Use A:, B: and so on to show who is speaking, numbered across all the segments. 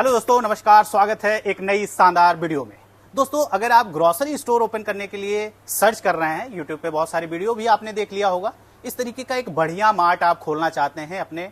A: Hello दोस्तों, नमस्कार। स्वागत है एक नई शानदार वीडियो में। दोस्तों, अगर आप ग्रोसरी स्टोर ओपन करने के लिए सर्च कर रहे हैं, यूट्यूब पे बहुत सारी वीडियो भी आपने देख लिया होगा। इस तरीके का एक बढ़िया मार्ट आप खोलना चाहते हैं अपने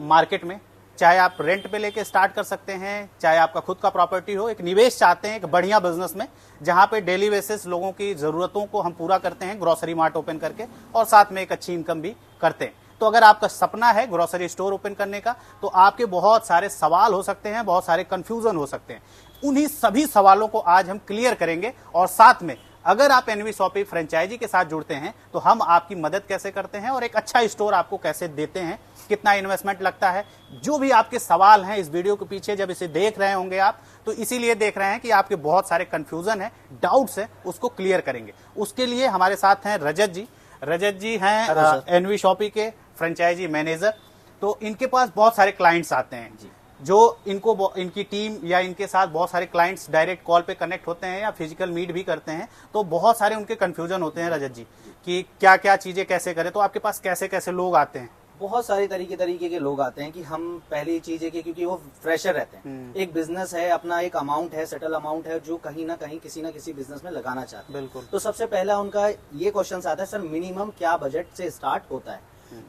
A: मार्केट में, चाहे आप रेंट पे लेके स्टार्ट कर सकते हैं, चाहे आपका खुद का प्रॉपर्टी हो, एक निवेश चाहते हैं एक बढ़िया बिजनेस में जहां पे डेली बेसिस लोगों की जरूरतों को हम पूरा करते हैं ग्रोसरी मार्ट ओपन करके, और साथ में एक अच्छी इनकम भी करते हैं। तो अगर आपका सपना है ग्रोसरी स्टोर ओपन करने का, तो आपके बहुत सारे सवाल हो सकते हैं, बहुत सारे कंफ्यूजन हो सकते हैं। उन्हीं सभी सवालों को आज हम क्लियर करेंगे, और साथ में अगर आप एनवी शॉपी फ्रेंचाइजी के साथ जुड़ते हैं तो हम आपकी मदद कैसे करते हैं और एक अच्छा स्टोर आपको कैसे देते हैं, कितना इन्वेस्टमेंट लगता है। जो भी आपके सवाल हैं इस वीडियो के पीछे, जब इसे देख रहे होंगे आप, तो इसीलिए देख रहे हैं कि आपके बहुत सारे कंफ्यूजन है, डाउट्स है, उसको क्लियर करेंगे। उसके लिए हमारे साथ हैं रजत जी। रजत जी हैं एनवी शॉपी के फ्रेंचाइजी मैनेजर। तो इनके पास बहुत सारे क्लाइंट्स आते हैं जी, जो इनकी टीम या इनके साथ बहुत सारे क्लाइंट्स डायरेक्ट कॉल पे कनेक्ट होते हैं या फिजिकल मीट भी करते हैं। तो बहुत सारे उनके कंफ्यूजन होते हैं रजत जी कि क्या क्या चीजें कैसे करें। तो आपके पास कैसे कैसे लोग आते हैं?
B: बहुत सारे तरीके के लोग आते हैं कि हम पहली चीज है कि क्योंकि वो फ्रेशर रहते हैं, एक बिजनेस है, अपना एक अमाउंट है, सेटल अमाउंट है, जो कहीं ना कहीं किसी ना किसी बिजनेस में लगाना चाहते हैं।
A: बिल्कुल।
B: तो सबसे पहला उनका ये क्वेश्चन आता है, सर मिनिमम क्या बजट से स्टार्ट होता है,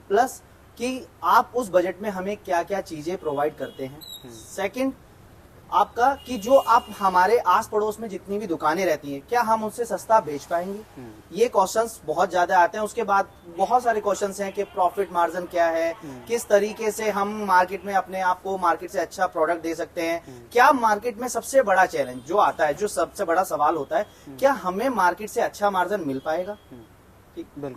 B: प्लस कि आप उस बजट में हमें क्या क्या चीजें प्रोवाइड करते हैं। सेकंड आपका कि जो आप हमारे आस पड़ोस में जितनी भी दुकानें रहती हैं, क्या हम उनसे सस्ता बेच पाएंगे। ये क्वेश्चंस बहुत ज्यादा आते हैं। उसके बाद बहुत सारे क्वेश्चंस हैं कि प्रॉफिट मार्जिन क्या है, किस तरीके से हम मार्केट में अपने आप को मार्केट से अच्छा प्रोडक्ट दे सकते हैं। क्या मार्केट में सबसे बड़ा चैलेंज जो आता है, जो सबसे बड़ा सवाल होता है, क्या हमें मार्केट से अच्छा मार्जिन मिल पाएगा।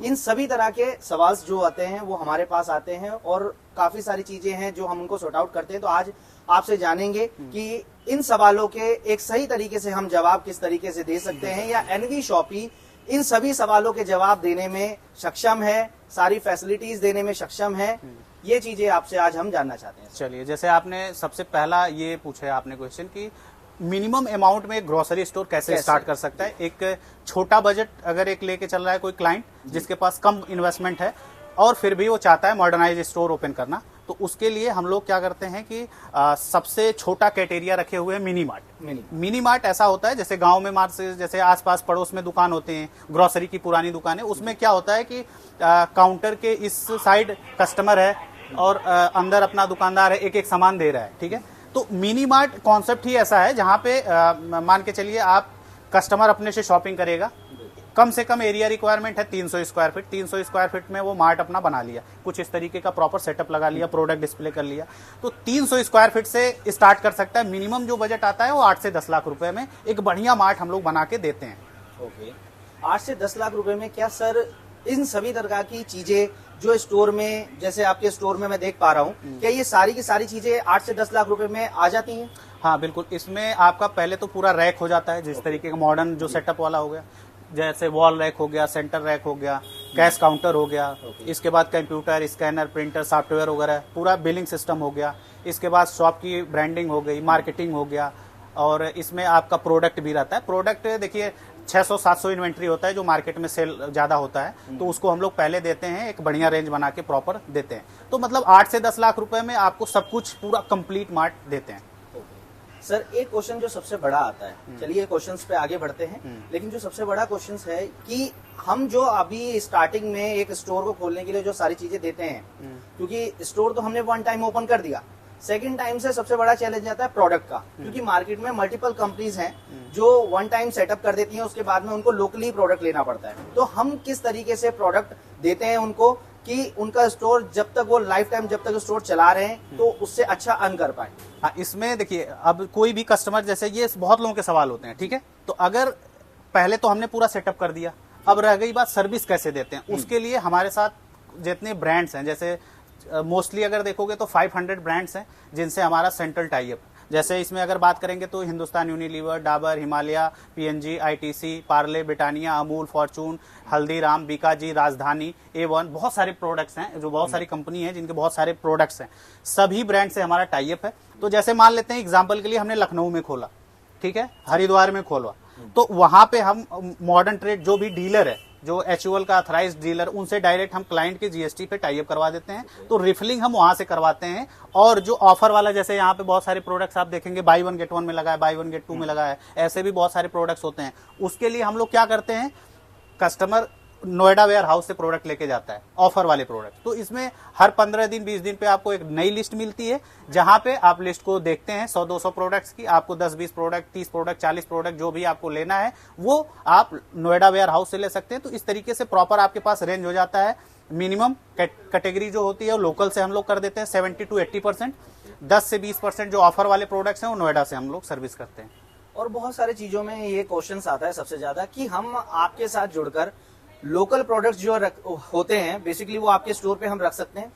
B: इन सभी तरह के सवाल जो आते हैं वो हमारे पास आते हैं, और काफी सारी चीजें हैं जो हम उनको सॉर्ट आउट करते हैं। तो आज आपसे जानेंगे कि इन सवालों के एक सही तरीके से हम जवाब किस तरीके से दे सकते हैं, या एनवी शॉपी इन सभी सवालों के जवाब देने में सक्षम है, सारी फैसिलिटीज देने में सक्षम है। ये चीजें आपसे आज हम जानना चाहते हैं।
A: चलिए, जैसे आपने सबसे पहला ये पूछा आपने क्वेश्चन कि मिनिमम अमाउंट में ग्रोसरी स्टोर कैसे स्टार्ट कर सकता है। एक छोटा बजट अगर एक लेके चल रहा है कोई क्लाइंट जिसके पास कम इन्वेस्टमेंट है और फिर भी वो चाहता है मॉडर्नाइज स्टोर ओपन करना, तो उसके लिए हम लोग क्या करते हैं कि सबसे छोटा क्राइटेरिया रखे हुए मिनी मार्ट। मिनी मार्ट ऐसा होता है जैसे गांव में मार्ट से, जैसे आसपास पड़ोस में दुकान होते हैं, ग्रोसरी की पुरानी दुकान है, उसमें क्या होता है कि काउंटर के इस साइड कस्टमर है और अंदर अपना दुकानदार है, एक एक सामान दे रहा है। ठीक है, तो मिनी मार्ट कॉन्सेप्ट ही ऐसा है जहां पे मान के चलिए आप कस्टमर अपने से शॉपिंग करेगा। कम से कम एरिया रिक्वायरमेंट है 300 स्क्वायर फीट। 300 स्क्वायर फीट में वो मार्ट अपना बना लिया, कुछ इस तरीके का प्रॉपर सेटअप लगा लिया, प्रोडक्ट डिस्प्ले कर लिया। तो 300 स्क्वायर फीट से स्टार्ट कर सकता है। मिनिमम जो बजट आता है वो 8 से 10 लाख रुपए में एक बढ़िया मार्ट हम लोग बना के देते हैं।
B: ओके, 8 से 10 लाख रुपए में क्या सर इन सभी तरह की चीजें जो स्टोर में, जैसे आपके स्टोर में मैं देख पा रहा हूँ, क्या ये सारी की सारी चीजें 8 से 10 लाख रुपए में आ जाती हैं?
A: हाँ बिल्कुल। इसमें आपका पहले तो पूरा रैक हो जाता है, जिस तरीके का मॉडर्न जो सेटअप वाला हो गया, जैसे वॉल रैक हो गया, सेंटर रैक हो गया, कैश काउंटर हो गया, इसके बाद कंप्यूटर, स्कैनर, प्रिंटर, सॉफ्टवेयर वगैरह, पूरा बिलिंग सिस्टम हो गया। इसके बाद शॉप की ब्रांडिंग हो गई, मार्केटिंग हो गया, और इसमें आपका प्रोडक्ट भी रहता है। प्रोडक्ट देखिए 600-700 इन्वेंट्री होता है जो मार्केट में सेल ज्यादा होता है, तो उसको हम लोग पहले देते हैं, एक बढ़िया रेंज बना के प्रॉपर देते हैं। तो मतलब 8 से 10 लाख रुपए में आपको सब कुछ पूरा कंप्लीट मार्ट देते हैं।
B: सर एक क्वेश्चन जो सबसे बड़ा आता है, चलिए क्वेश्चंस पे आगे बढ़ते हैं, लेकिन जो सबसे बड़ा क्वेश्चन है कि हम जो अभी स्टार्टिंग में एक स्टोर को खोलने के लिए जो सारी चीजें देते हैं, क्योंकि स्टोर तो हमने वन टाइम ओपन कर दिया, सेकंड टाइम से सबसे बड़ा चैलेंज आता है प्रोडक्ट का, क्योंकि मार्केट में मल्टीपल कंपनीज हैं जो वन टाइम सेटअप कर देती हैं, उसके बाद में उनको लोकली प्रोडक्ट लेना पड़ता है। तो हम किस तरीके से प्रोडक्ट देते हैं उनको कि उनका स्टोर जब तक वो लाइफ टाइम जब तक स्टोर चला रहे हैं तो उससे अच्छा अर्न कर पाए।
A: हाँ, इसमें देखिए अब कोई भी कस्टमर, जैसे ये बहुत लोगों के सवाल होते हैं, ठीक है, तो अगर पहले तो हमने पूरा सेटअप कर दिया, अब रह गई बात सर्विस कैसे देते हैं। उसके लिए हमारे साथ जितने ब्रांड्स हैं, जैसे मोस्टली अगर देखोगे तो 500 ब्रांड्स हैं जिनसे हमारा सेंट्रल टाई अप। जैसे इसमें अगर बात करेंगे तो Hindustan Unilever, Dabur, Himalaya, PNG, ITC, Parle, Britannia, Amul, Fortune, Haldiram, Bikaji, राजधानी, A1, बहुत सारे प्रोडक्ट्स हैं, जो बहुत सारी कंपनी है जिनके बहुत सारे प्रोडक्ट्स हैं। सभी ब्रांड से हमारा टाई अप है। तो जैसे मान लेते हैं एग्जाम्पल के लिए हमने लखनऊ में खोला, ठीक है, हरिद्वार में खोला, तो वहां पे हम मॉडर्न ट्रेड जो भी डीलर है, जो HUL का अथराइज्ड डीलर, उनसे डायरेक्ट हम क्लाइंट के GST पे टाई अप करवा देते हैं, तो रिफिलिंग हम वहां से करवाते हैं। और जो ऑफर वाला, जैसे यहाँ पे बहुत सारे प्रोडक्ट्स आप देखेंगे बाई 1 गेट 1 में लगा है, बाई 1 गेट 2 में लगा है, ऐसे भी बहुत सारे प्रोडक्ट्स होते हैं। उसके लिए हम लोग क्या करते हैं, कस्टमर नोएडा वेयर हाउस से प्रोडक्ट लेके जाता है, ऑफर वाले प्रोडक्ट, तो इसमें हर 15 दिन 20 दिन पे आपको एक नई लिस्ट मिलती है, जहां पे आप लिस्ट को देखते हैं 100-200 प्रोडक्ट्स की, आपको 10-20 प्रोडक्ट, 30 प्रोडक्ट, 40 प्रोडक्ट जो भी आपको लेना है वो आप नोएडा वेयर हाउस से ले सकते हैं। तो इस तरीके से प्रॉपर आपके पास रेंज हो जाता है। मिनिमम कैटेगरी जो होती है वो लोकल से हम लोग कर देते हैं 70 to 80%, 10 से 20% जो ऑफर वाले प्रोडक्ट्स हैं वो नोएडा से हम लोग सर्विस करते हैं।
B: और बहुत सारी चीजों में ये क्वेश्चन आता है सबसे ज्यादा कि हम आपके साथ जुड़कर लोकल प्रोडक्ट्स जो होते हैं बेसिकली वो आपके स्टोर पे हम रख सकते हैं।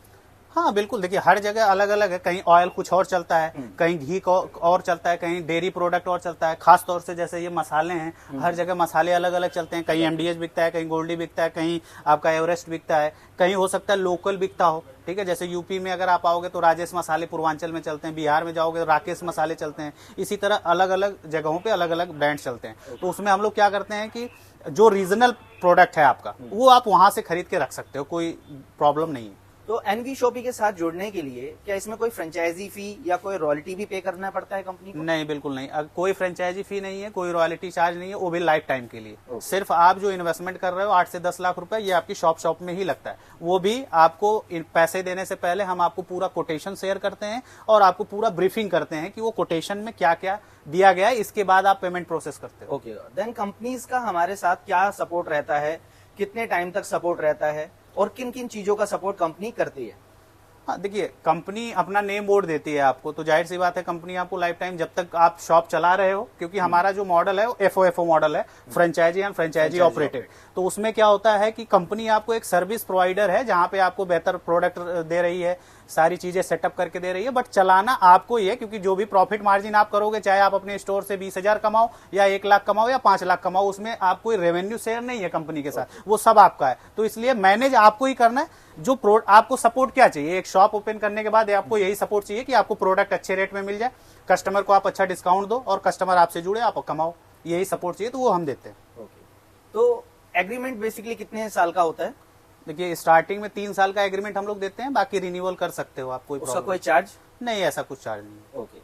A: हाँ बिल्कुल, देखिए हर जगह अलग अलग है, कहीं ऑयल कुछ और चलता है, कहीं घी और चलता है, कहीं डेयरी प्रोडक्ट और चलता है। खास तौर से जैसे ये मसाले हैं, हर जगह मसाले अलग अलग चलते हैं, कहीं MDH बिकता है, कहीं गोल्डी बिकता है, कहीं आपका एवरेस्ट बिकता है, कहीं हो सकता है लोकल बिकता हो। ठीक है, जैसे यूपी में अगर आप आओगे तो राजेश मसाले पूर्वांचल में चलते हैं, बिहार में जाओगे तो राकेश मसाले चलते हैं। इसी तरह अलग अलग जगहों पे अलग अलग ब्रांड चलते हैं। तो उसमें हम लोग क्या करते हैं कि जो रीजनल प्रोडक्ट है आपका वो आप वहां से खरीद के रख सकते हो, कोई प्रॉब्लम नहीं है।
B: तो एनवी शॉपी के साथ जुड़ने के लिए क्या इसमें कोई फ्रेंचाइजी फी या कोई रॉयल्टी भी पे करना पड़ता है कंपनी को?
A: नहीं, बिल्कुल नहीं, कोई फ्रेंचाइजी फी नहीं है, कोई रॉयल्टी चार्ज नहीं है, वो भी लाइफ टाइम के लिए। सिर्फ आप जो इन्वेस्टमेंट कर रहे हो 8 से 10 लाख रुपए, ये आपकी शॉप में ही लगता है। वो भी आपको पैसे देने से पहले हम आपको पूरा कोटेशन शेयर करते हैं और आपको पूरा ब्रीफिंग करते हैं कि वो कोटेशन में क्या क्या दिया गया है, इसके बाद आप पेमेंट प्रोसेस करते हो।
B: ओके, देन कंपनीज का हमारे साथ क्या सपोर्ट रहता है, कितने टाइम तक सपोर्ट रहता है और किन किन चीजों का सपोर्ट कंपनी करती है?
A: हाँ देखिए, कंपनी अपना नेम बोर्ड देती है आपको, तो जाहिर सी बात है कंपनी आपको लाइफ टाइम जब तक आप शॉप चला रहे हो, क्योंकि हमारा जो मॉडल है वो FOFO मॉडल है, फ्रेंचाइजी एंड फ्रेंचाइजी ऑपरेटेड। तो उसमें क्या होता है कि कंपनी आपको एक सर्विस प्रोवाइडर है जहां पे आपको बेहतर प्रोडक्ट दे रही है, सारी चीजें सेटअप करके दे रही है, बट चलाना आपको ही है, क्योंकि जो भी प्रॉफिट मार्जिन आप करोगे, चाहे आप अपने स्टोर से 20,000 कमाओ या 1 लाख कमाओ या 5 लाख कमाओ, उसमें आप कोई रेवेन्यू शेयर नहीं है कंपनी के साथ, वो सब आपका है। तो इसलिए मैनेज आपको ही करना है। जो आपको सपोर्ट क्या चाहिए, एक शॉप ओपन करने के बाद आपको यही सपोर्ट चाहिए कि आपको प्रोडक्ट अच्छे रेट में मिल जाए, कस्टमर को आप अच्छा डिस्काउंट दो और कस्टमर आपसे जुड़े, आप कमाओ, यही सपोर्ट चाहिए, तो वो हम देते हैं।
B: तो एग्रीमेंट बेसिकली कितने साल का होता है?
A: देखिए, स्टार्टिंग में 3 साल का एग्रीमेंट हम लोग देते हैं, बाकी रिन्यूअल कर सकते हो आप, कोई
B: उसका कोई चार्ज
A: नहीं, ऐसा कुछ चार्ज नहीं।
B: ओके।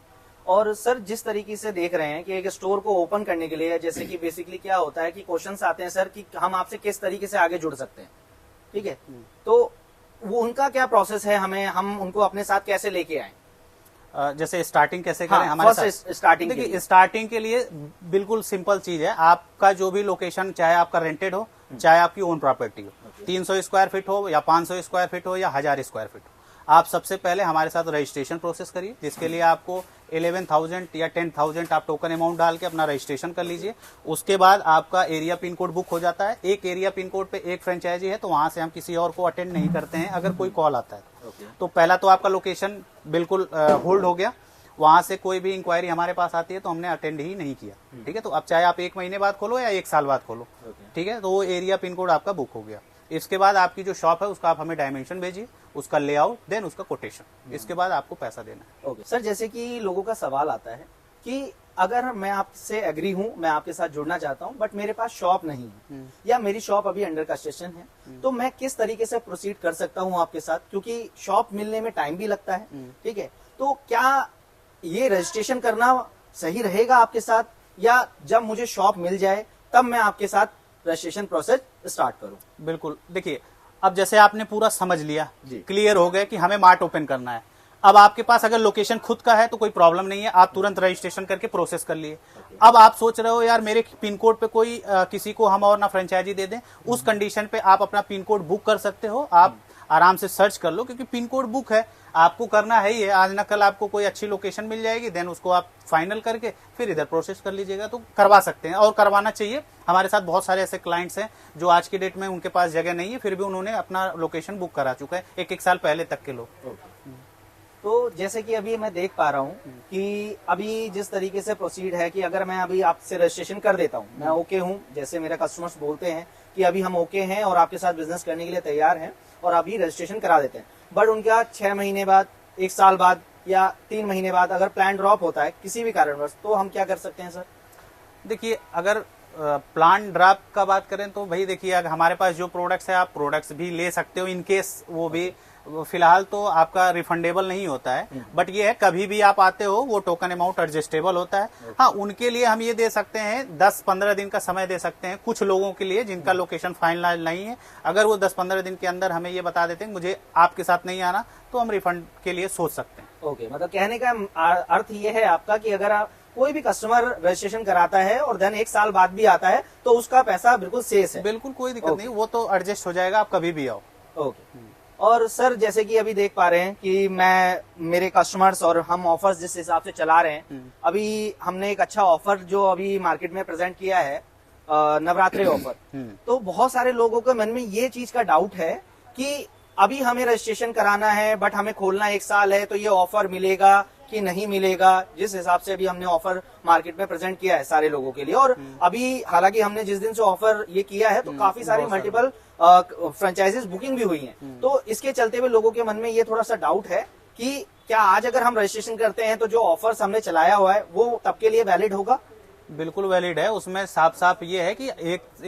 B: और सर जिस तरीके से देख रहे हैं कि एक स्टोर को ओपन करने के लिए, जैसे कि बेसिकली क्या होता है कि क्वेश्चंस आते हैं सर कि हम आपसे किस तरीके से आगे जुड़ सकते हैं, ठीक है, तो वो उनका क्या प्रोसेस है, हम उनको अपने साथ कैसे लेके आए?
A: जैसे स्टार्टिंग कैसे करें,
B: हाँ,
A: हमारे
B: साथ स्टार्टिंग
A: देखिए, स्टार्टिंग के लिए बिल्कुल सिंपल चीज है। आपका जो भी लोकेशन, चाहे आपका रेंटेड हो, चाहे आपकी ओन प्रॉपर्टी हो, 300 स्क्वायर फीट हो या 500 स्क्वायर फीट हो या 1000 स्क्वायर फीट हो, आप सबसे पहले हमारे साथ रजिस्ट्रेशन प्रोसेस करिए, जिसके लिए आपको 11,000 या 10,000 आप टोकन अमाउंट डाल के अपना रजिस्ट्रेशन कर लीजिए। उसके बाद आपका एरिया पिन कोड बुक हो जाता है। एक एरिया पिन कोड पे एक फ्रेंचाइजी है, तो वहां से हम किसी और को अटेंड नहीं करते हैं अगर कोई कॉल आता है। तो पहला तो आपका लोकेशन बिल्कुल होल्ड हो गया, वहां से कोई भी इंक्वायरी हमारे पास आती है तो हमने अटेंड ही नहीं किया। ठीक है, तो अब चाहे आप 1 महीने बाद खोलो या 1 साल बाद खोलो, ठीक है, तो वो एरिया पिन कोड आपका बुक हो गया। इसके बाद आपकी जो शॉप है उसका आप हमें डायमेंशन भेजिए, उसका लेआउट, देन उसका कोटेशन, इसके बाद आपको पैसा देना है।
B: ओके सर, जैसे कि लोगों का सवाल आता है कि अगर मैं आपसे एग्री हूं, मैं आपके साथ जुड़ना चाहता हूं, बट मेरे पास शॉप नहीं है या मेरी शॉप अभी अंडर कंस्ट्रक्शन है, तो मैं किस तरीके से प्रोसीड कर सकता हूं आपके साथ, क्योंकि शॉप मिलने में टाइम भी लगता है, ठीक है, तो क्या ये रजिस्ट्रेशन करना सही रहेगा आपके साथ, या जब मुझे शॉप मिल जाए तब मैं आपके साथ रजिस्ट्रेशन प्रोसेस स्टार्ट करूं?
A: बिल्कुल, देखिए अब जैसे आपने पूरा समझ लिया,
B: जी,
A: क्लियर हो गए कि हमें मार्ट ओपन करना है। अब आपके पास अगर लोकेशन खुद का है तो कोई प्रॉब्लम नहीं है, आप तुरंत रजिस्ट्रेशन करके प्रोसेस कर लिए। अब आप सोच रहे हो यार मेरे पिन कोड पे कोई किसी को हम और ना फ्रेंचाइजी दे दें, उस कंडीशन पे आप अपना पिन कोड बुक कर सकते हो। आप आराम से सर्च कर लो, क्योंकि पिन कोड बुक है, आपको करना है ही है, आज ना कल आपको कोई अच्छी लोकेशन मिल जाएगी, देन उसको आप फाइनल करके फिर इधर प्रोसेस कर लीजिएगा, तो करवा सकते हैं और करवाना चाहिए। हमारे साथ बहुत सारे ऐसे क्लाइंट्स हैं जो आज की डेट में उनके पास जगह नहीं है, फिर भी उन्होंने अपना लोकेशन बुक करा चुका है, 1-1 साल पहले तक के लोग।
B: तो जैसे कि अभी मैं देख पा रहा हूँ कि अभी जिस तरीके से प्रोसीड है कि अगर मैं अभी आपसे रजिस्ट्रेशन कर देता हूँ, मैं ओके हूँ, जैसे मेरे कस्टमर्स बोलते हैं कि अभी हम ओके हैं और आपके साथ बिजनेस करने के लिए तैयार हैं और अभी रजिस्ट्रेशन करा देते हैं, बट उनका 6 महीने बाद, 1 साल बाद या 3 महीने बाद अगर प्लान ड्रॉप होता है किसी भी कारणवश, तो हम क्या कर सकते हैं सर?
A: देखिए, अगर प्लांट ड्रॉप का बात करें तो भाई देखिए, अगर हमारे पास जो प्रोडक्ट्स है आप प्रोडक्ट्स भी ले सकते हो, इनकेस वो भी फिलहाल तो आपका रिफंडेबल नहीं होता है, बट ये है कभी भी आप आते हो वो टोकन अमाउंट एडजस्टेबल होता है। हाँ, उनके लिए हम ये दे सकते हैं 10-15 दिन का समय दे सकते हैं कुछ लोगों के लिए जिनका लोकेशन फाइनल नहीं है। अगर वो 10-15 दिन के अंदर हमें ये बता देते हैं मुझे आपके साथ नहीं आना, तो हम रिफंड के लिए सोच सकते हैं।
B: ओके, मतलब कहने का अर्थ ये है आपका कि अगर आप कोई भी कस्टमर रजिस्ट्रेशन कराता है और देन 1 साल बाद भी आता है तो उसका पैसा बिल्कुल शेष है।
A: बिल्कुल कोई दिक्कत नहीं, वो तो एडजस्ट हो जाएगा, आप कभी भी आओ।
B: ओके। और सर जैसे कि अभी देख पा रहे हैं कि मेरे कस्टमर्स और हम ऑफर्स जिस हिसाब से चला रहे हैं, अभी हमने एक अच्छा ऑफर जो अभी मार्केट में प्रेजेंट किया है, नवरात्रि ऑफर। तो बहुत सारे लोगों के मन में ये चीज का डाउट है कि अभी हमें रजिस्ट्रेशन कराना है बट हमें खोलना 1 साल है, तो ये ऑफर मिलेगा कि नहीं मिलेगा। जिस हिसाब से अभी हमने ऑफर मार्केट में प्रेजेंट किया है सारे लोगों के लिए, और अभी हालांकि हमने जिस दिन से ऑफर ये किया है तो काफी सारी मल्टीपल फ्रेंचाइजीज बुकिंग भी हुई हैं। तो इसके चलते हुए लोगों के मन में ये थोड़ा सा डाउट है कि क्या आज अगर हम रजिस्ट्रेशन करते हैं तो जो ऑफर्स हमने चलाया हुआ है वो तब के लिए वैलिड होगा?
A: बिल्कुल वैलिड है। उसमें साफ साफ ये है कि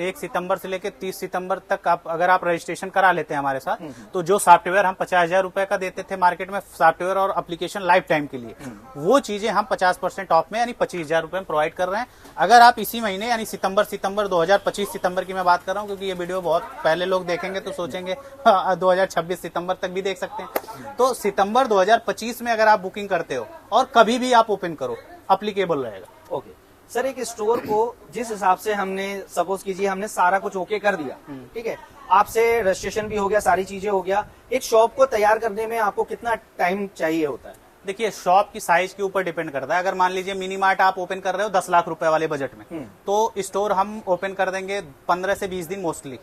A: 1 सितंबर से लेकर 30 सितंबर तक आप अगर आप रजिस्ट्रेशन करा लेते हैं हमारे साथ, तो जो सॉफ्टवेयर हम 50,000 रुपए का देते थे मार्केट में सॉफ्टवेयर और एप्लीकेशन लाइफ टाइम के लिए, वो चीजें हम 50% ऑफ में यानी 25,000 रुपए में प्रोवाइड कर रहे हैं। अगर आप इसी महीने यानी सितंबर 2025 सितंबर की मैं बात कर रहा हूँ, क्योंकि ये वीडियो बहुत पहले लोग देखेंगे तो सोचेंगे 2026 सितंबर तक भी देख सकते हैं। तो सितंबर 2025 में अगर आप बुकिंग करते हो और कभी भी आप ओपन करो, अप्लीकेबल रहेगा।
B: ओके सर, एक स्टोर को जिस हिसाब से हमने सपोज कीजिए हमने सारा कुछ ओके कर दिया, ठीक है, आपसे रजिस्ट्रेशन भी हो गया, सारी चीजें हो गया, एक शॉप को तैयार करने में आपको कितना टाइम चाहिए होता है?
A: देखिए, शॉप की साइज के ऊपर डिपेंड करता है। अगर मान लीजिए मिनी मार्ट आप ओपन कर रहे हो 10 लाख रुपए वाले बजट में, तो स्टोर हम ओपन कर देंगे 15 से 20 दिन मोस्टली।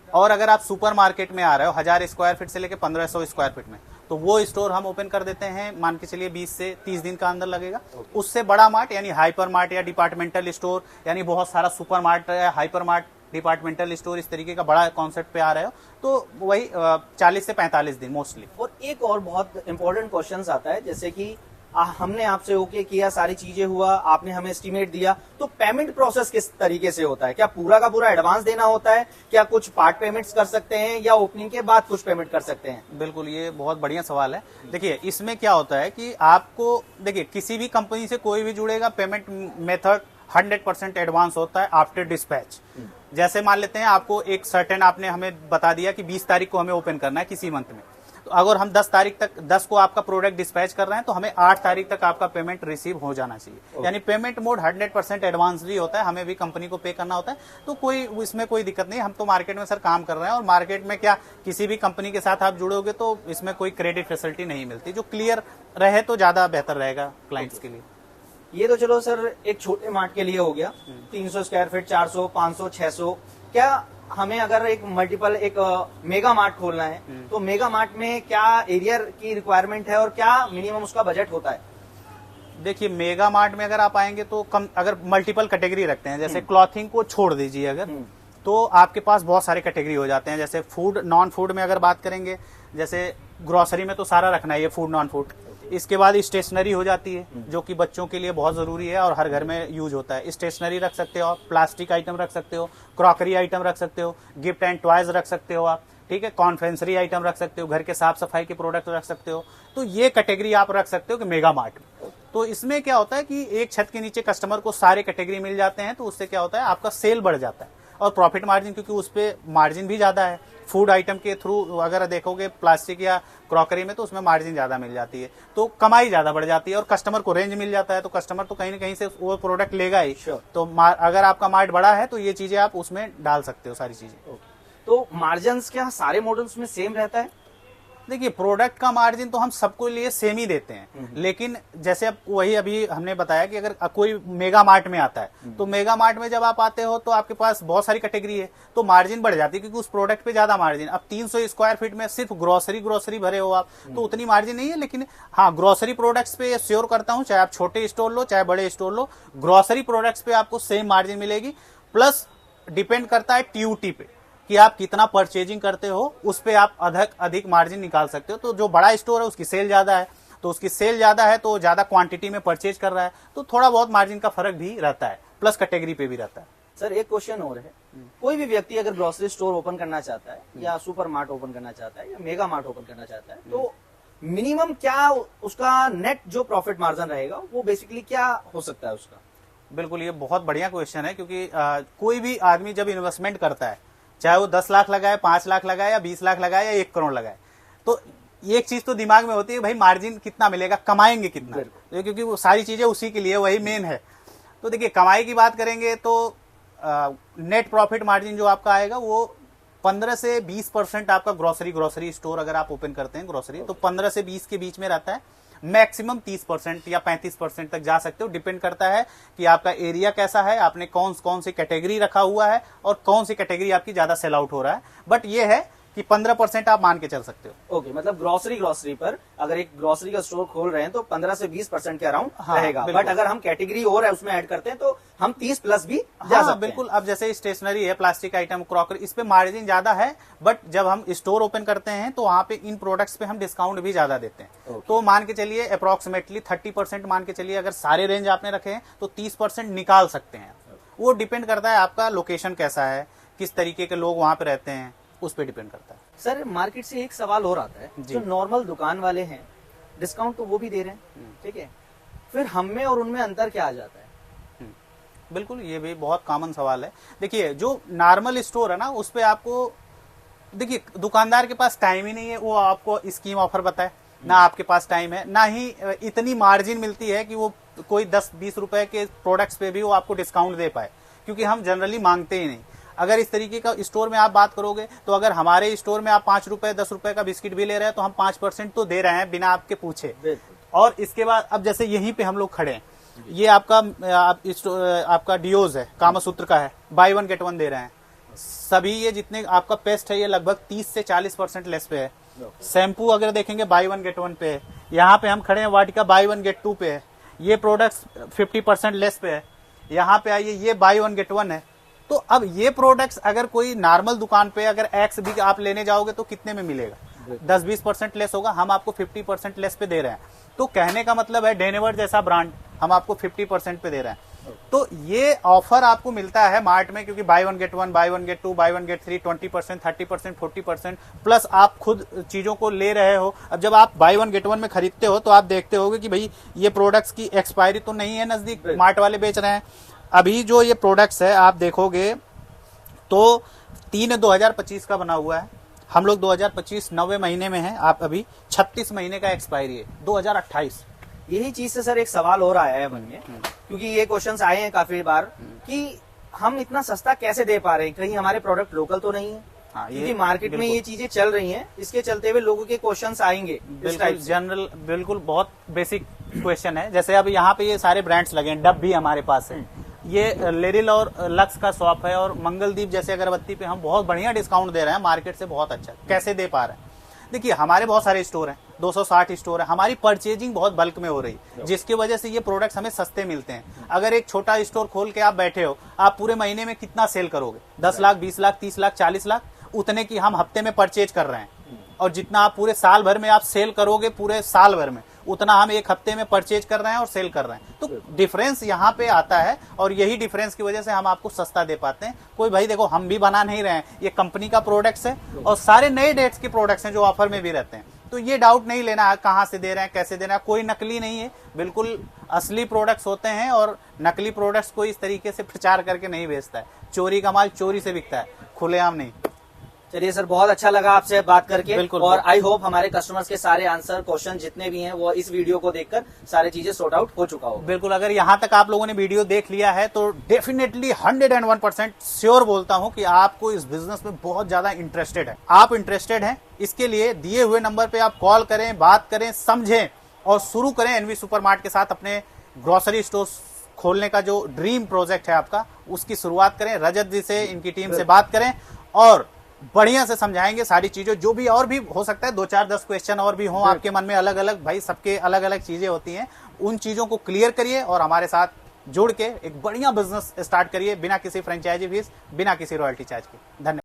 A: और अगर आप सुपर मार्केट में आ रहे हो 1000 स्क्वायर फीट से लेकर 1500 स्क्वायर फीट में, तो वो स्टोर हम ओपन कर देते हैं, मान के चलिए 20 से 30 दिन का अंदर लगेगा। उससे बड़ा मार्ट यानी हाइपर मार्ट या डिपार्टमेंटल स्टोर, यानी बहुत सारा सुपर मार्ट या हाइपर मार्ट डिपार्टमेंटल स्टोर, इस तरीके का बड़ा कॉन्सेप्ट पे आ रहे हो तो वही 40 से 45 दिन मोस्टली।
B: और एक और बहुत इंपॉर्टेंट क्वेश्चन आता है, जैसे कि हमने आपसे ओके किया, सारी चीजें हुआ, आपने हमें एस्टिमेट दिया, तो पेमेंट प्रोसेस किस तरीके से होता है? क्या पूरा का पूरा एडवांस देना होता है? क्या कुछ पार्ट पेमेंट्स कर सकते हैं या ओपनिंग के बाद कुछ पेमेंट कर सकते हैं?
A: बिल्कुल, ये बहुत बढ़िया सवाल है। देखिए, इसमें क्या होता है कि आपको देखिए किसी भी कंपनी से कोई भी जुड़ेगा, पेमेंट मेथड 100% एडवांस होता है आफ्टर डिस्पैच। जैसे मान लेते हैं आपको एक सर्टेन आपने हमें बता दिया कि 20 तारीख को हमें ओपन करना है किसी मंथ में, तो अगर हम 10 तारीख तक 10 को आपका प्रोडक्ट डिस्पैच कर रहे हैं तो हमें 8 तारीख तक आपका पेमेंट रिसीव हो जाना चाहिए। यानी पेमेंट मोड 100% एडवांस भी होता है, हमें भी कंपनी को पे करना होता है। तो कोई इसमें कोई दिक्कत नहीं। हम तो मार्केट में सर काम कर रहे हैं, और मार्केट में क्या किसी भी कंपनी के साथ आप जुड़ोगे तो इसमें कोई क्रेडिट फैसिलिटी नहीं मिलती। जो क्लियर रहे तो ज्यादा बेहतर रहेगा क्लाइंट्स के लिए।
B: ये तो चलो सर एक छोटे मार्ट के लिए हो गया, 300 स्क्वायर फीट, 400, 500, 600। क्या हमें अगर एक मल्टीपल एक मेगा मार्ट खोलना है तो मेगा मार्ट में क्या एरिया की रिक्वायरमेंट है और क्या मिनिमम उसका बजट होता है?
A: देखिए, मेगा मार्ट में अगर आप आएंगे तो कम, अगर मल्टीपल कैटेगरी रखते हैं, जैसे क्लॉथिंग को छोड़ दीजिए अगर, तो आपके पास बहुत सारे कैटेगरी हो जाते हैं। जैसे फूड, नॉन फूड में अगर बात करेंगे, जैसे ग्रोसरी में तो सारा रखना है ये फूड नॉन फूड। इसके बाद स्टेशनरी हो जाती है जो कि बच्चों के लिए बहुत जरूरी है और हर घर में यूज होता है। स्टेशनरी रख सकते हो आप, प्लास्टिक आइटम रख सकते हो, क्रॉकरी आइटम रख सकते हो, गिफ्ट एंड टॉयज रख सकते हो आप, ठीक है, कॉन्फेंसरी आइटम रख सकते हो, घर के साफ सफाई के प्रोडक्ट रख सकते हो। तो ये कैटेगरी आप रख सकते हो कि मेगा मार्ट में। तो इसमें क्या होता है कि एक छत के नीचे कस्टमर को सारे कैटेगरी मिल जाते हैं, तो उससे क्या होता है आपका सेल बढ़ जाता है और प्रॉफिट मार्जिन, क्योंकि उस पे मार्जिन भी ज्यादा है। फूड आइटम के थ्रू अगर देखोगे प्लास्टिक या क्रॉकरी में, तो उसमें मार्जिन ज्यादा मिल जाती है, तो कमाई ज्यादा बढ़ जाती है और कस्टमर को रेंज मिल जाता है, तो कस्टमर तो कहीं ना कहीं से वो प्रोडक्ट लेगा ही। तो अगर आपका मार्ट बड़ा है तो ये चीजें आप उसमें डाल सकते हो सारी चीजें।
B: तो मार्जिन क्या सारे मॉडल्स में सेम रहता है?
A: देखिए, प्रोडक्ट का मार्जिन तो हम सबको लिए सेम ही देते हैं, लेकिन जैसे अब वही अभी हमने बताया कि अगर कोई मेगा मार्ट में आता है तो मेगा मार्ट में जब आप आते हो तो आपके पास बहुत सारी कैटेगरी है, तो मार्जिन बढ़ जाती है क्योंकि उस प्रोडक्ट पे ज्यादा मार्जिन। अब 300 स्क्वायर फीट में सिर्फ ग्रोसरी भरे हो आप, तो उतनी मार्जिन नहीं है। लेकिन हाँ, ग्रोसरी प्रोडक्ट्स पे श्योर करता हूं, चाहे आप छोटे स्टोर लो चाहे बड़े स्टोर लो, ग्रोसरी प्रोडक्ट्स पे आपको सेम मार्जिन मिलेगी। प्लस डिपेंड करता है टीयूटी पे कि आप कितना परचेजिंग करते हो, उस पे आप अधिक मार्जिन निकाल सकते हो। तो जो बड़ा स्टोर है उसकी सेल ज्यादा है, तो उसकी सेल ज्यादा है तो ज्यादा क्वांटिटी में परचेज कर रहा है, तो थोड़ा बहुत मार्जिन का फर्क भी रहता है, प्लस कैटेगरी पे भी रहता है।
B: सर एक क्वेश्चन और है, कोई भी व्यक्ति अगर ग्रोसरी स्टोर ओपन करना चाहता है या सुपर मार्ट ओपन करना चाहता है या मेगा मार्ट ओपन करना चाहता है, तो मिनिमम क्या उसका नेट जो प्रॉफिट मार्जिन रहेगा वो बेसिकली क्या हो सकता है उसका?
A: बिल्कुल, ये बहुत बढ़िया क्वेश्चन है, क्योंकि कोई भी आदमी जब इन्वेस्टमेंट करता है, चाहे वो 10 लाख लगाए, 5 लाख लगाए या 20 लाख लगाए या 1 करोड़ लगाए, तो एक चीज तो दिमाग में होती है, भाई मार्जिन कितना मिलेगा, कमाएंगे कितना, तो क्योंकि वो सारी चीजें उसी के लिए, वही मेन है। तो देखिए, कमाई की बात करेंगे तो नेट प्रॉफिट मार्जिन जो आपका आएगा वो 15 से 20% आपका ग्रोसरी स्टोर अगर आप ओपन करते हैं ग्रोसरी, तो 15 से 20 के बीच में रहता है। मैक्सिमम 30% या 35% तक जा सकते हो, डिपेंड करता है कि आपका एरिया कैसा है, आपने कौन सी कैटेगरी रखा हुआ है और कौन सी कैटेगरी आपकी ज्यादा सेल आउट हो रहा है। बट ये है कि 15% आप मान के चल सकते हो।
B: ओके, मतलब ग्रोसरी पर अगर एक ग्रोसरी का स्टोर खोल रहे हैं तो 15 से 20% के अराउंड
A: हाँ,
B: रहेगा। बट अगर हम कैटेगरी और है उसमें ऐड करते हैं तो हम 30 प्लस भी जा
A: हाँ,
B: सकते
A: बिल्कुल। अब जैसे स्टेशनरी है, प्लास्टिक आइटम, क्रॉकरी, इस पे मार्जिन ज्यादा है, बट जब हम स्टोर ओपन करते हैं तो वहां पे इन प्रोडक्ट्स पे हम डिस्काउंट भी ज्यादा देते हैं। तो मान के चलिए अप्रोक्सीमेटली 30% मान के चलिए, अगर सारे रेंज आपने रखे हैं तो 30% निकाल सकते हैं। वो डिपेंड करता है आपका लोकेशन कैसा है, किस तरीके के लोग वहां पे रहते हैं, उस पर डिपेंड करता है।
B: सर मार्केट से एक सवाल और आता है, जो नॉर्मल दुकान वाले हैं डिस्काउंट तो वो भी दे रहे हैं, ठीक है, फिर हम में और उनमें अंतर क्या आ जाता है?
A: बिल्कुल, ये भी बहुत कॉमन सवाल है। देखिए, जो नॉर्मल स्टोर है ना, उस पे आपको, देखिए, दुकानदार के पास टाइम ही नहीं है वो आपको स्कीम ऑफर बताए, ना आपके पास टाइम है, ना ही इतनी मार्जिन मिलती है कि वो कोई 10-20 रुपए के प्रोडक्ट्स पे भी वो आपको डिस्काउंट दे पाए, क्योंकि हम जनरली मांगते ही नहीं। अगर इस तरीके का स्टोर में आप बात करोगे तो अगर हमारे स्टोर में आप 5 रुपए 10 रुपए का बिस्किट भी ले रहे हैं तो हम 5% तो दे रहे हैं बिना आपके पूछे। और इसके बाद अब जैसे यहीं पे हम लोग खड़े हैं, ये आपका डियोज है, कामासूत्र का है, बाय 1 गेट 1 दे रहे हैं। सभी ये जितने आपका पेस्ट है ये लगभग 30 से 40% लेस पे है। शैम्पू अगर देखेंगे बाय 1 गेट 1 पे है। यहाँ पे हम खड़े हैं, वाटिका बाय 1 गेट 2 पे है। ये प्रोडक्ट्स 50% लेस पे है। यहाँ पे आइए, ये बाय 1 गेट 1 है। तो अब ये प्रोडक्ट्स अगर कोई नॉर्मल दुकान पे अगर एक्स भी आप लेने जाओगे तो कितने में मिलेगा? 10-20% लेस होगा। हम आपको 50% लेस पे दे रहे हैं। तो कहने का मतलब है डेनेवर जैसा ब्रांड हम आपको 50% पे दे रहे हैं। तो ये ऑफर आपको मिलता है मार्ट में, क्योंकि buy 1 get 1, buy 1 get 2, buy 1 get 3, 20%, 30%, 40% plus आप खुद चीजों को ले रहे हो। अब जब आप बाय 1 गेट 1 में खरीदते हो तो आप देखते होगे कि भाई ये प्रोडक्ट्स की एक्सपायरी तो नहीं है नजदीक, मार्ट वाले बेच रहे हैं। अभी जो ये प्रोडक्ट्स है आप देखोगे तो 3/2025 का बना हुआ है। हम लोग 2025 9वें महीने में है, आप अभी 36 महीने का एक्सपायरी है 2028।
B: यही चीज से सर एक सवाल और आया है मन में, क्योंकि ये क्वेश्चंस आए हैं काफी बार कि हम इतना सस्ता कैसे दे पा रहे हैं, कहीं हमारे प्रोडक्ट लोकल तो नहीं है?
A: हाँ,
B: क्योंकि मार्केट में ये चीजें चल रही हैं, इसके चलते हुए लोगों के क्वेश्चंस आएंगे।
A: बिल्कुल जनरल, बिल्कुल बहुत बेसिक क्वेश्चन है। जैसे अब यहाँ पे ये सारे ब्रांड्स लगे हैं, डब भी हमारे पास है, ये लेरिल और लक्स का शॉप है, और मंगलदीप जैसे अगरबत्ती पे हम बहुत बढ़िया डिस्काउंट दे रहे हैं, मार्केट से बहुत अच्छा। कैसे दे पा रहे हैं? देखिए, हमारे बहुत सारे स्टोर हैं, 260 स्टोर है, हमारी परचेजिंग बहुत बल्क में हो रही है, जिसकी वजह से ये प्रोडक्ट्स हमें सस्ते मिलते हैं। अगर एक छोटा स्टोर खोल के आप बैठे हो, आप पूरे महीने में कितना सेल करोगे? 10 लाख, 20 लाख, 30 लाख, 40 लाख, उतने की हम हफ्ते में परचेज कर रहे हैं। और जितना आप पूरे साल भर में आप सेल करोगे, पूरे साल भर में, उतना हम एक हफ्ते में परचेज कर रहे हैं और सेल कर रहे हैं। तो डिफरेंस यहाँ पे आता है, और यही डिफरेंस की वजह से हम आपको सस्ता दे पाते हैं। कोई भाई देखो, हम भी बना नहीं रहे हैं, ये कंपनी का प्रोडक्ट्स है और सारे नए डेट्स के प्रोडक्ट्स हैं जो ऑफर में भी रहते हैं। तो ये डाउट नहीं लेना है कहाँ से दे रहे हैं, कैसे दे रहे हैं, कोई नकली नहीं है, बिल्कुल असली प्रोडक्ट्स होते हैं। और नकली प्रोडक्ट्स को इस तरीके से प्रचार करके नहीं बेचता है। चोरी का माल चोरी से बिकता है, खुलेआम नहीं।
B: चलिए सर, बहुत अच्छा लगा आपसे बात करके।
A: बिल्कुल।
B: और आई होप हमारे कस्टमर्स के सारे आंसर, क्वेश्चन जितने भी हैं वो इस वीडियो को देखकर सारी चीजें सॉर्ट आउट हो चुका होगा।
A: बिल्कुल, अगर यहाँ तक आप लोगों ने वीडियो देख लिया है तो डेफिनेटली 101% श्योर बोलता हूँ कि आपको इस बिजनेस में बहुत ज्यादा इंटरेस्टेड है। आप इंटरेस्टेड हैं, इसके लिए दिए हुए नंबर पे आप कॉल करें, बात करें, समझें और शुरू करें एनवी सुपरमार्ट के साथ अपने ग्रोसरी स्टोर खोलने का जो ड्रीम प्रोजेक्ट है आपका, उसकी शुरुआत करें। रजत जी से, इनकी टीम से बात करें और बढ़िया से समझाएंगे सारी चीजें। जो भी और भी हो सकता है, 2-4-10 क्वेश्चन और भी हों आपके मन में, अलग अलग, भाई सबके अलग अलग चीजें होती हैं, उन चीजों को क्लियर करिए और हमारे साथ जुड़ के एक बढ़िया बिजनेस स्टार्ट करिए, बिना किसी फ्रेंचाइजी फीस, बिना किसी रॉयल्टी चार्ज के। धन्यवाद।